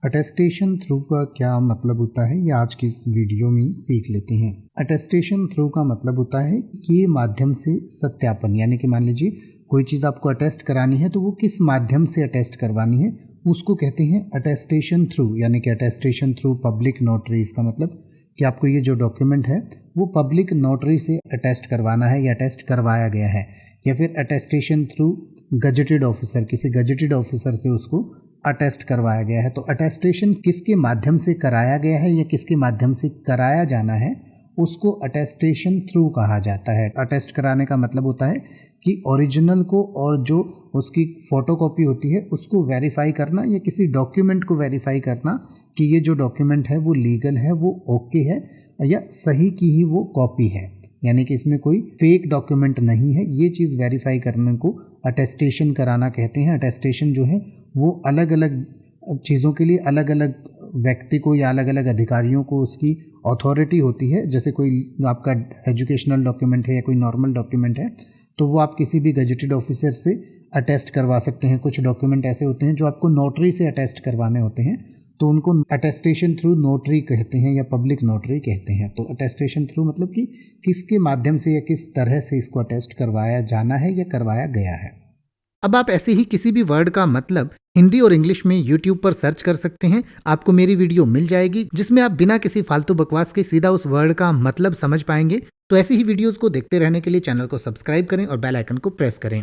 Attestation through का क्या मतलब होता है, ये आज की इस वीडियो में सीख लेते हैं। अटेस्टेशन थ्रू का मतलब होता है कि माध्यम से सत्यापन, यानी कि मान लीजिए कोई चीज़ आपको अटेस्ट करानी है तो वो किस माध्यम से अटेस्ट करवानी है उसको कहते हैं अटेस्टेशन थ्रू, यानी कि अटेस्टेशन थ्रू पब्लिक नोटरी। इसका मतलब कि आपको ये जो डॉक्यूमेंट है वो पब्लिक नोटरी से अटेस्ट करवाना है या अटेस्ट करवाया गया है, या फिर अटेस्टेशन थ्रू गजेटेड ऑफिसर, किसी गजेटेड ऑफिसर से उसको अटेस्ट करवाया गया है। तो अटेस्टेशन किसके माध्यम से कराया गया है या किसके माध्यम से कराया जाना है उसको अटेस्टेशन थ्रू कहा जाता है। अटेस्ट कराने का मतलब होता है कि ओरिजिनल को और जो उसकी फ़ोटोकॉपी होती है उसको वेरीफाई करना, या किसी डॉक्यूमेंट को वेरीफाई करना कि ये जो डॉक्यूमेंट है वो लीगल है, वो ओके है या सही की ही वो कॉपी है, यानी कि इसमें कोई फेक डॉक्यूमेंट नहीं है। ये चीज़ वेरीफाई करने को अटेस्टेशन कराना कहते हैं। अटेस्टेशन जो है वो अलग अलग चीज़ों के लिए अलग अलग व्यक्ति को या अलग अलग अधिकारियों को उसकी अथॉरिटी होती है। जैसे कोई आपका एजुकेशनल डॉक्यूमेंट है या कोई नॉर्मल डॉक्यूमेंट है तो वो आप किसी भी गजेटेड ऑफिसर से अटेस्ट करवा सकते हैं। कुछ डॉक्यूमेंट ऐसे होते हैं जो आपको नोटरी से अटेस्ट करवाने होते हैं तो उनको अटेस्टेशन थ्रू नोटरी कहते हैं या पब्लिक नोटरी कहते हैं। तो अटेस्टेशन थ्रू मतलब कि किसके माध्यम से या किस तरह से इसको अटेस्ट करवाया जाना है या करवाया गया है। अब आप ऐसे ही किसी भी वर्ड का मतलब हिंदी और इंग्लिश में YouTube पर सर्च कर सकते हैं। आपको मेरी वीडियो मिल जाएगी जिसमें आप बिना किसी फालतू बकवास के सीधा उस वर्ड का मतलब समझ पाएंगे। तो ऐसी ही वीडियोस को देखते रहने के लिए चैनल को सब्सक्राइब करें और बेल आइकन को प्रेस करें।